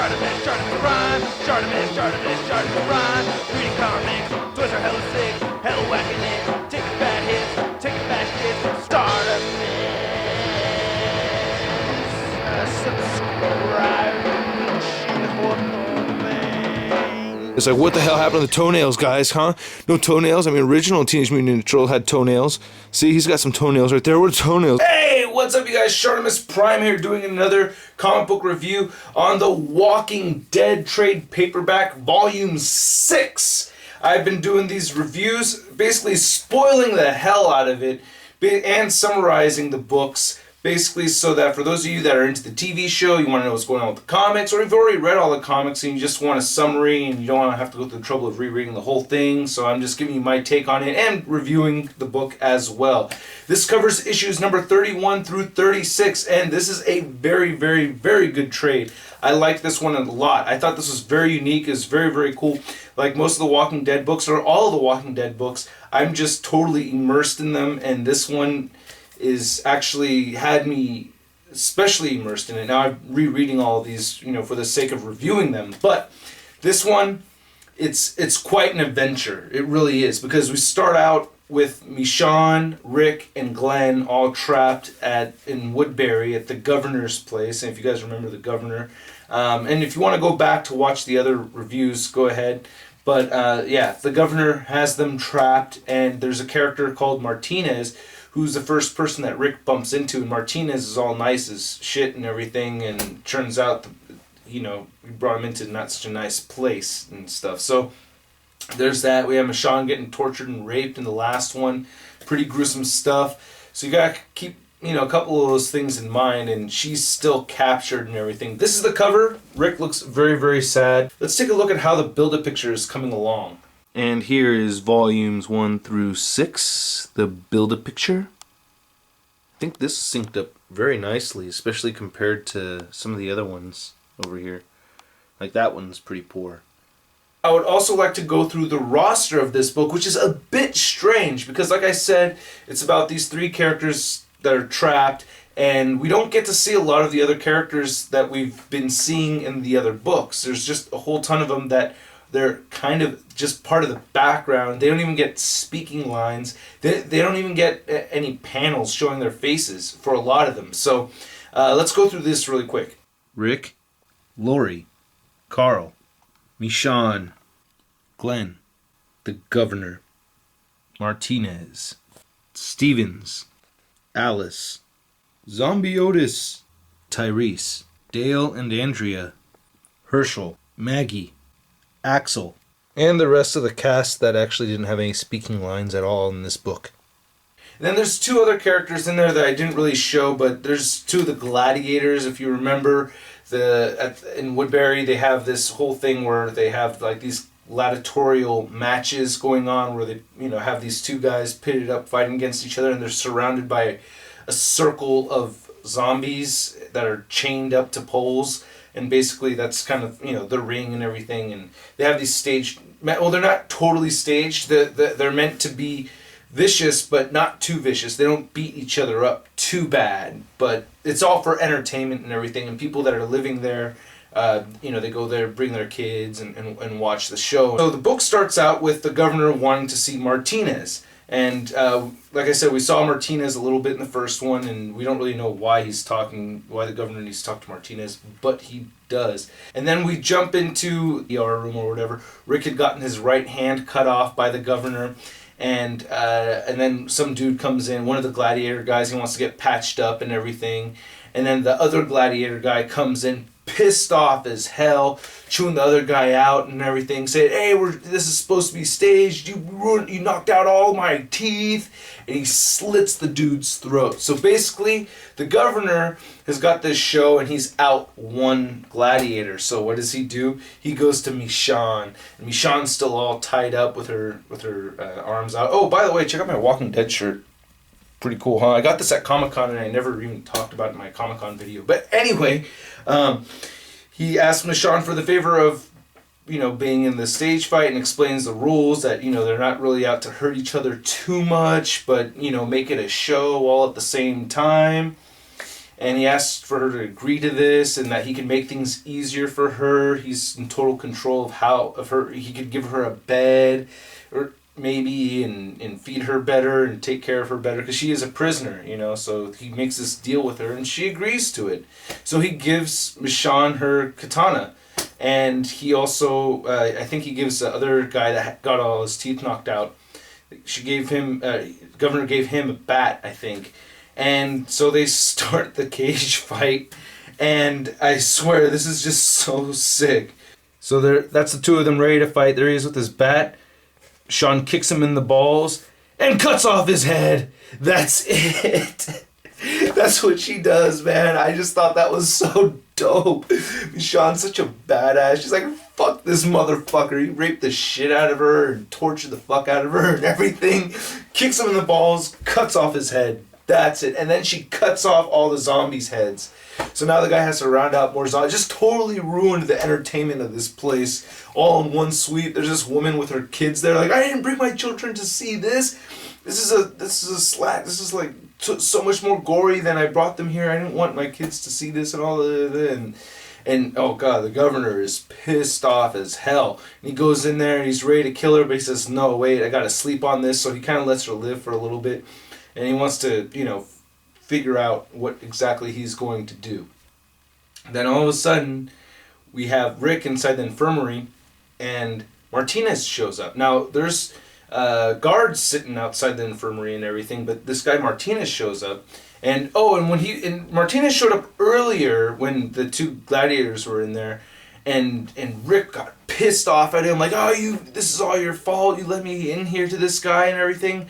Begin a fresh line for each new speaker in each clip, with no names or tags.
Charlemagne rhyme. Charlemagne rhyme. Reading comics, toys are hella sick, hella whacking it. Taking bad hits, taking bad shit. Start a subscribe.
It's like, what the hell happened to the toenails, guys, huh? No toenails? I mean, original Teenage Mutant Ninja Turtle had toenails. See, he's got some toenails right there. What are toenails? Hey, what's up, you guys? Shartimus Prime here doing another comic book review on the Walking Dead trade paperback, Volume 6. I've been doing these reviews, basically spoiling the hell out of it and summarizing the books, basically so that for those of you that are into the TV show, you want to know what's going on with the comics, or you've already read all the comics and you just want a summary and you don't want to have to go through the trouble of rereading the whole thing, so I'm just giving you my take on it and reviewing the book as well. This covers issues number 31 through 36, and this is a very, very, very good trade. I like this one a lot. I thought this was very unique. It's very, very cool. Like most of the Walking Dead books, or all of the Walking Dead books, I'm just totally immersed in them, and this one is actually had me especially immersed in it. Now I'm rereading all of these, for the sake of reviewing them. But this one, it's quite an adventure. It really is, because we start out with Michonne, Rick, and Glenn all trapped in Woodbury at the governor's place. And if you guys remember the governor, and if you want to go back to watch the other reviews, go ahead. But yeah, the governor has them trapped, and there's a character called Martinez, who's the first person that Rick bumps into, and Martinez is all nice as shit and everything, and turns out, we brought him into not such a nice place and stuff. So there's that. We have Michonne getting tortured and raped in the last one. Pretty gruesome stuff. So you gotta keep, a couple of those things in mind, and she's still captured and everything. This is the cover. Rick looks very, very sad. Let's take a look at how the build-up picture is coming along. And here is volumes 1 through 6, the build-up picture. I think this synced up very nicely, especially compared to some of the other ones over here. Like that one's pretty poor. I would also like to go through the roster of this book, which is a bit strange, because like I said, it's about these 3 characters that are trapped, and we don't get to see a lot of the other characters that we've been seeing in the other books. There's just a whole ton of them that they're kind of just part of the background. They don't even get speaking lines. They don't even get any panels showing their faces for a lot of them. So let's go through this really quick. Rick, Lori, Carl, Michonne, Glenn, the governor, Martinez, Stevens, Alice, Zombie Otis, Tyrese, Dale and Andrea, Herschel, Maggie, Axel, and the rest of the cast that actually didn't have any speaking lines at all in this book. And then there's 2 other characters in there that I didn't really show, but there's 2 of the Gladiators. If you remember, in Woodbury they have this whole thing where they have like these gladiatorial matches going on, where they have these 2 guys pitted up fighting against each other, and they're surrounded by a circle of zombies that are chained up to poles. And basically that's kind of, the ring and everything. And they have these staged, well, they're not totally staged. They're meant to be vicious, but not too vicious. They don't beat each other up too bad. But it's all for entertainment and everything. And people that are living there, they go there, bring their kids and watch the show. So the book starts out with the governor wanting to see Martinez. And like I said, we saw Martinez a little bit in the first one, and we don't really know why the governor needs to talk to Martinez, but he does. And then we jump into the ER room or whatever. Rick had gotten his right hand cut off by the governor, and then some dude comes in, one of the Gladiator guys. He wants to get patched up and everything. And then the other Gladiator guy comes in, pissed off as hell, chewing the other guy out and everything, saying, "Hey, this is supposed to be staged. You knocked out all my teeth," and he slits the dude's throat. So basically, the governor has got this show, and he's out one gladiator. So what does he do? He goes to Michonne, and Michonne's still all tied up with her arms out. Oh, by the way, check out my Walking Dead shirt. Pretty cool, huh? I got this at Comic-Con, and I never even talked about it in my Comic-Con video. But anyway, he asked Michonne for the favor of, being in the stage fight, and explains the rules that, they're not really out to hurt each other too much, but, make it a show all at the same time. and he asks for her to agree to this and that he can make things easier for her. He's in total control of her. He could give her a bed, or maybe, and feed her better and take care of her better, because she is a prisoner, you know. So he makes this deal with her and she agrees to it. So he gives Michonne her katana, and he also I think he gives the other guy that got all his teeth knocked out, she gave him governor gave him a bat, I think. And so they start the cage fight, and I swear this is just so sick. So that's the two of them ready to fight. There he is with his bat. Sean kicks him in the balls and cuts off his head. That's it. That's what she does, man. I just thought that was so dope. Michonne's such a badass. She's like, fuck this motherfucker. He raped the shit out of her and tortured the fuck out of her and everything. Kicks him in the balls, cuts off his head. That's it. And then she cuts off all the zombies' heads. So now the guy has to round out more zombies. Just totally ruined the entertainment of this place. All in one sweep. There's this woman with her kids there. Like, I didn't bring my children to see this. This is a slack. This is like so much more gory than I brought them here. I didn't want my kids to see this and all of that. And oh god, the governor is pissed off as hell. And he goes in there and he's ready to kill her, but he says, no, wait, I gotta sleep on this. So he kind of lets her live for a little bit. And he wants to, you know, figure out what exactly he's going to do. Then all of a sudden, we have Rick inside the infirmary, and Martinez shows up. Now, there's guards sitting outside the infirmary and everything, but this guy Martinez shows up. And Martinez showed up earlier when the two gladiators were in there, and Rick got pissed off at him, like, this is all your fault, you let me in here to this guy and everything.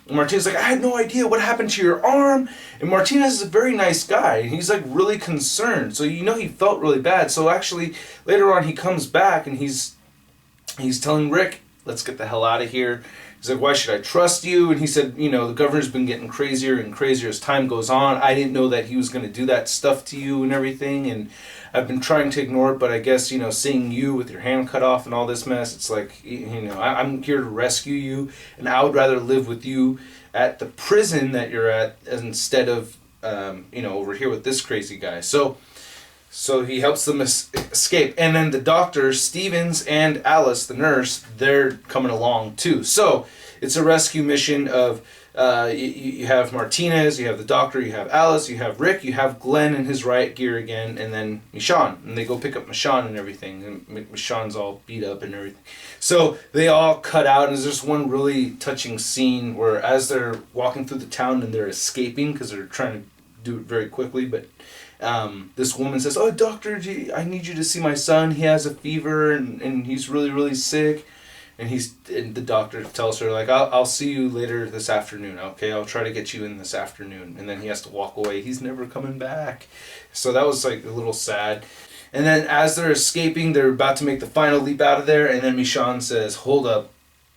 And Martinez is like, I had no idea what happened to your arm. And Martinez is a very nice guy, and he's like really concerned, so you know he felt really bad. So actually later on he comes back and he's telling Rick, let's get the hell out of here. He's like, why should I trust you? And he said, you know, the governor's been getting crazier and crazier as time goes on. I didn't know that he was going to do that stuff to you and everything, and I've been trying to ignore it, but I guess, you know, seeing you with your hand cut off and all this mess, it's like, you know, I'm here to rescue you, and I would rather live with you at the prison that you're at instead of, you know, over here with this crazy guy. So he helps them escape. And then the doctors, Stevens and Alice, the nurse, they're coming along too. So it's a rescue mission of, you have Martinez, you have the doctor, you have Alice, you have Rick, you have Glenn in his riot gear again, and then Michonne. And they go pick up Michonne and everything. And Michonne's all beat up and everything. So they all cut out, and there's just one really touching scene where as they're walking through the town and they're escaping, because they're trying to do it very quickly, but this woman says, oh, doctor, I need you to see my son. He has a fever and he's really, really sick. And the doctor tells her, like, I'll see you later this afternoon, okay? I'll try to get you in this afternoon. And then he has to walk away. He's never coming back. So that was, like, a little sad. And then as they're escaping, they're about to make the final leap out of there. And then Michonne says, hold up,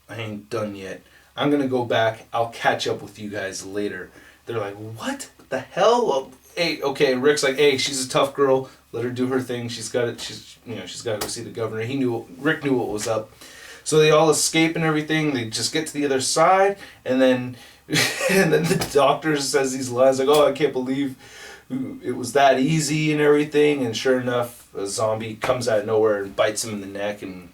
I ain't done yet. I'm going to go back. I'll catch up with you guys later. They're like, what the hell? Well, hey, okay, Rick's like, hey, she's a tough girl. Let her do her thing. She's got to go see the governor. Rick knew what was up. So they all escape and everything. They just get to the other side, and then the doctor says these lines like, oh, I can't believe it was that easy and everything. And sure enough, a zombie comes out of nowhere and bites him in the neck and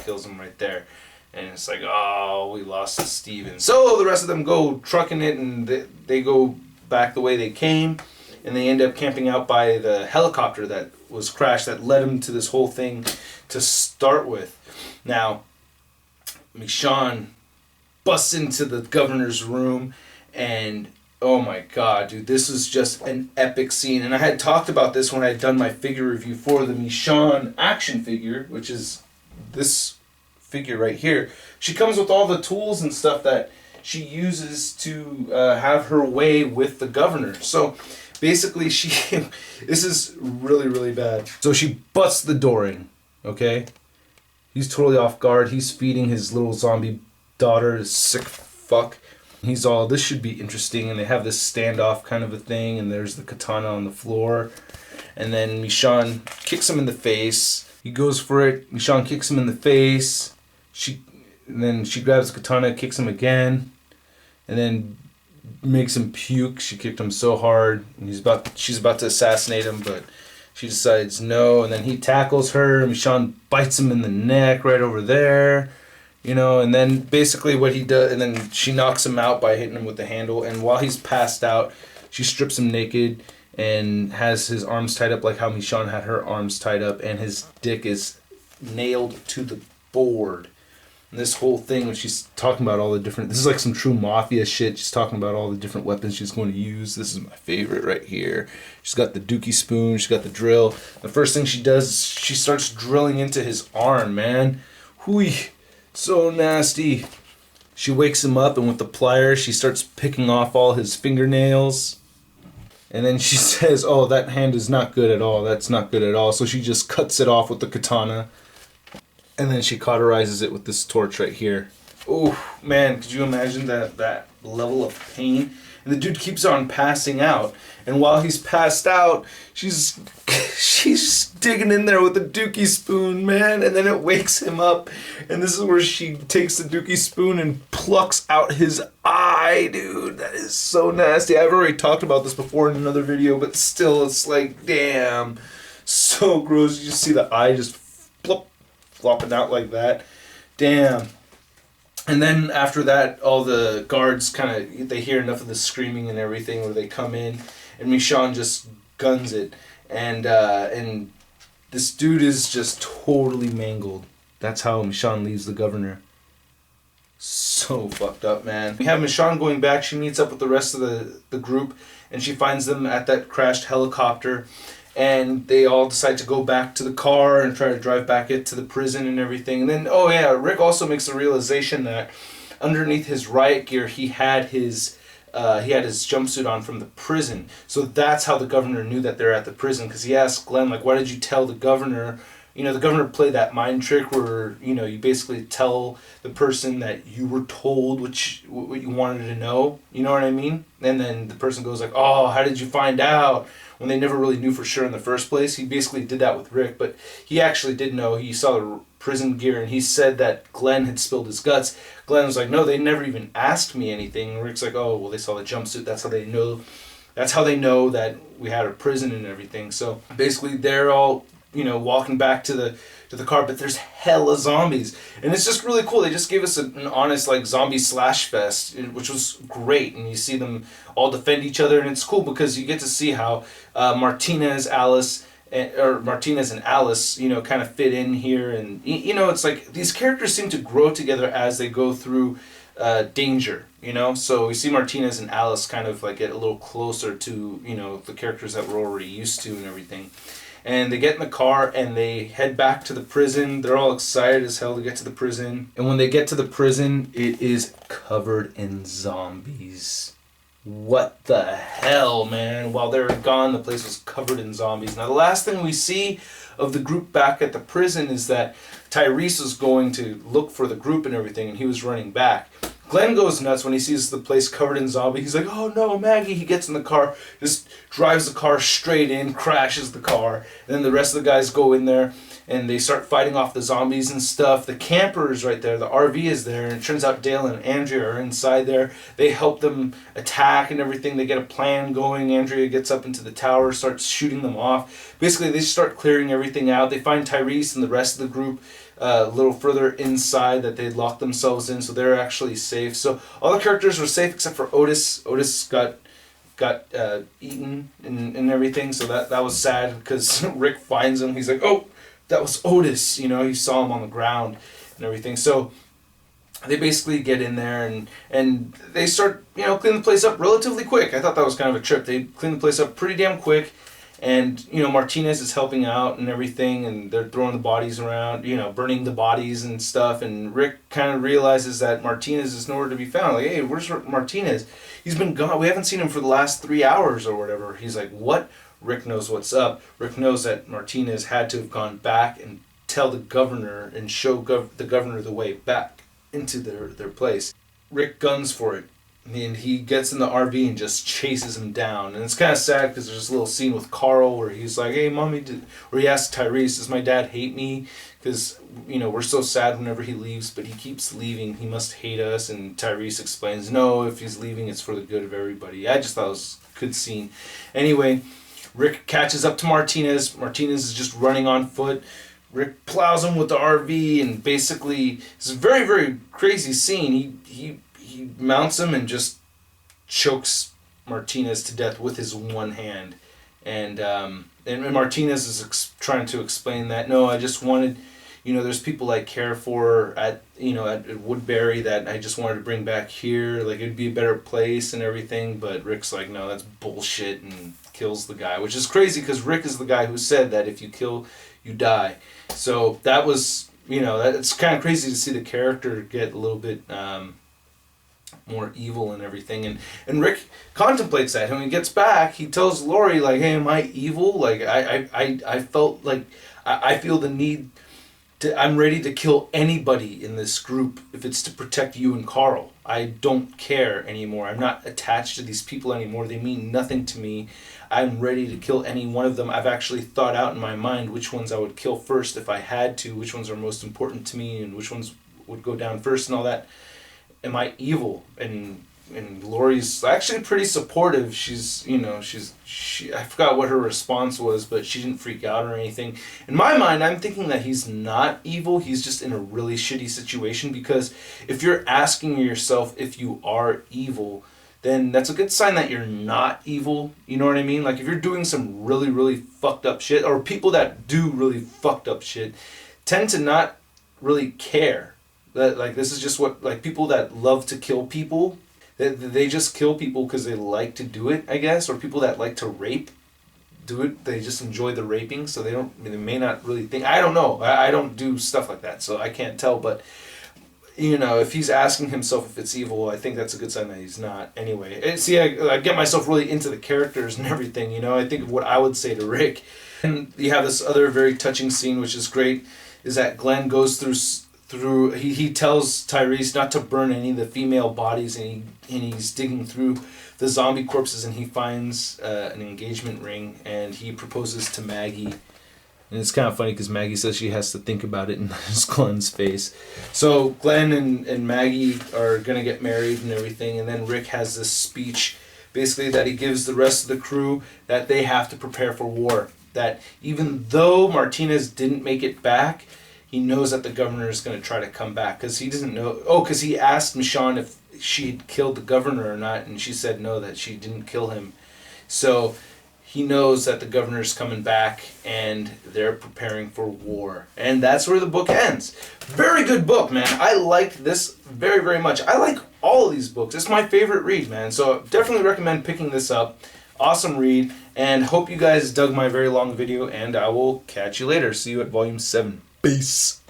kills him right there. And it's like, oh, we lost Steven. So the rest of them go trucking it, and they go back the way they came. And they end up camping out by the helicopter that was crashed that led them to this whole thing to start with. Now, Michonne busts into the governor's room, and oh my god, dude, this is just an epic scene. And I had talked about this when I had done my figure review for the Michonne action figure, which is this figure right here. She comes with all the tools and stuff that she uses to have her way with the governor. So basically, this is really, really bad. So she busts the door in, okay? He's totally off guard. He's feeding his little zombie daughter, his sick fuck. He's all, this should be interesting. And they have this standoff kind of a thing. And there's the katana on the floor. And then Michonne kicks him in the face. He goes for it. Michonne kicks him in the face. And then she grabs the katana, kicks him again. And then makes him puke. She kicked him so hard, and she's about to assassinate him, but she decides no, and then he tackles her, and Michonne bites him in the neck right over there, and then basically what he does, and then she knocks him out by hitting him with the handle, and while he's passed out, she strips him naked and has his arms tied up like how Michonne had her arms tied up, and his dick is nailed to the board. And this whole thing when she's talking about all the different, this is like some true mafia shit. She's talking about all the different weapons she's going to use. This is my favorite right here. She's got the dookie spoon. She's got the drill. The first thing she does is she starts drilling into his arm, man. Hui, so nasty. She wakes him up, and with the pliers, she starts picking off all his fingernails. And then she says, oh, that hand is not good at all. That's not good at all. So she just cuts it off with the katana. And then she cauterizes it with this torch right here. Oh, man, could you imagine that level of pain? And the dude keeps on passing out. And while he's passed out, she's digging in there with the dookie spoon, man. And then it wakes him up. And this is where she takes the dookie spoon and plucks out his eye, dude. That is so nasty. I've already talked about this before in another video, but still, it's like, damn. So gross. You just see the eye just flopping out like that. Damn. And then after that, all the guards they hear enough of the screaming and everything where they come in, and Michonne just guns it. And this dude is just totally mangled. That's how Michonne leaves the governor. So fucked up, man. We have Michonne going back. She meets up with the rest of the group, and she finds them at that crashed helicopter. And they all decide to go back to the car and try to drive back it to the prison and everything. And then, oh yeah, Rick also makes the realization that underneath his riot gear, he had his jumpsuit on from the prison. So that's how the governor knew that they're at the prison. Because he asked Glenn, like, why did you tell the governor? The governor played that mind trick where, you basically tell the person that you were told what you wanted to know. You know what I mean? And then the person goes like, oh, how did you find out? When they never really knew for sure in the first place. He basically did that with Rick, but he actually did know. He saw the prison gear, and he said that Glenn had spilled his guts. Glenn was like, no, they never even asked me anything. And Rick's like, oh, well, they saw the jumpsuit. That's how they know. That's how they know that we had a prison and everything. So basically, they're all walking back to the car, but there's hella zombies, and it's just really cool. They just gave us an honest like zombie slash fest, which was great, and you see them all defend each other, and it's cool because you get to see how Martinez and Alice kind of fit in here, and it's like these characters seem to grow together as they go through danger, so we see Martinez and Alice kind of like get a little closer to the characters that we're already used to and everything. And they get in the car and they head back to the prison. They're all excited as hell to get to the prison. And when they get to the prison, it is covered in zombies. What the hell, man? While they were gone, the place was covered in zombies. Now, the last thing we see of the group back at the prison is that Tyrese was going to look for the group and everything, and he was running back. Glenn goes nuts when he sees the place covered in zombies. He's like, oh no, Maggie. He gets in the car, just drives the car straight in, crashes the car. And then the rest of the guys go in there and they start fighting off the zombies and stuff. The camper is right there. The RV is there. And it turns out Dale and Andrea are inside there. They help them attack and everything. They get a plan going. Andrea gets up into the tower, starts shooting them off. Basically, they start clearing everything out. They find Tyrese and the rest of the group a little further inside that they locked themselves in, so they're actually safe. So all the characters were safe except for Otis. Otis got eaten and everything, so that was sad because Rick finds him. He's like, oh, that was Otis. He saw him on the ground and everything. So they basically get in there and they start cleaning the place up relatively quick. I thought that was kind of a trip. They clean the place up pretty damn quick. And, Martinez is helping out and everything, and they're throwing the bodies around, burning the bodies and stuff. And Rick kind of realizes that Martinez is nowhere to be found. Like, hey, where's Martinez? He's been gone. We haven't seen him for the last 3 hours or whatever. He's like, what? Rick knows what's up. Rick knows that Martinez had to have gone back and tell the governor and show the governor the way back into their place. Rick guns for it. and he gets in the RV and just chases him down. And it's kind of sad because there's this little scene with Carl where he's like, "Hey, mommy," where he asks Tyrese, "Does my dad hate me? Because, you know, we're so sad whenever he leaves, but he keeps leaving. He must hate us." And Tyrese explains, "No, if he's leaving, it's for the good of everybody." I just thought it was a good scene. Anyway, Rick catches up to Martinez. Martinez is just running on foot. Rick plows him with the RV, and basically, it's a very, very crazy scene. He mounts him and just chokes Martinez to death with his one hand. And Martinez is trying to explain that, "No, I just wanted, you know, there's people I care for at Woodbury that I just wanted to bring back here. Like, it'd be a better place and everything." But Rick's like, "No, that's bullshit," and kills the guy, which is crazy because Rick is the guy who said that if you kill, you die. So that was, you know, it's kind of crazy to see the character get a little bit more evil and everything. And Rick contemplates that. And when he gets back, he tells Lori, like, "Hey, am I evil? Like, I felt like I feel the need to, I'm ready to kill anybody in this group if it's to protect you and Carl. I don't care anymore. I'm not attached to these people anymore. They mean nothing to me. I'm ready to kill any one of them. I've actually thought out in my mind which ones I would kill first if I had to, which ones are most important to me, and which ones would go down first and all that. Am I evil?" And Lori's actually pretty supportive. She's, you know, I forgot what her response was, but she didn't freak out or anything. In my mind, I'm thinking that he's not evil. He's just in a really shitty situation, because if you're asking yourself if you are evil, then that's a good sign that you're not evil. You know what I mean? Like, if you're doing some really, really fucked up shit, or people that do really fucked up shit tend to not really care. That, like, this is just what, like, people that love to kill people, they just kill people because they like to do it, I guess. Or people that like to rape, do it, they just enjoy the raping, so they may not really think. I don't know. I don't do stuff like that, so I can't tell. But, you know, if he's asking himself if it's evil, I think that's a good sign that he's not. Anyway, see, I get myself really into the characters and everything, you know. I think of what I would say to Rick. And you have this other very touching scene, which is great, is that Glenn goes through he tells Tyrese not to burn any of the female bodies, and he's digging through the zombie corpses, and he finds an engagement ring, and he proposes to Maggie. And it's kind of funny because Maggie says she has to think about it, and there's Glenn's face. So Glenn and Maggie are going to get married and everything, and then Rick has this speech basically that he gives the rest of the crew that they have to prepare for war. That even though Martinez didn't make it back, he knows that the governor is going to try to come back, because he doesn't know. Oh, because he asked Michonne if she had killed the governor or not, and she said no, that she didn't kill him. So he knows that the governor's coming back, and they're preparing for war. And that's where the book ends. Very good book, man. I liked this very, very much. I like all of these books. It's my favorite read, man. So definitely recommend picking this up. Awesome read. And hope you guys dug my very long video, and I will catch you later. See you at Volume 7. Peace.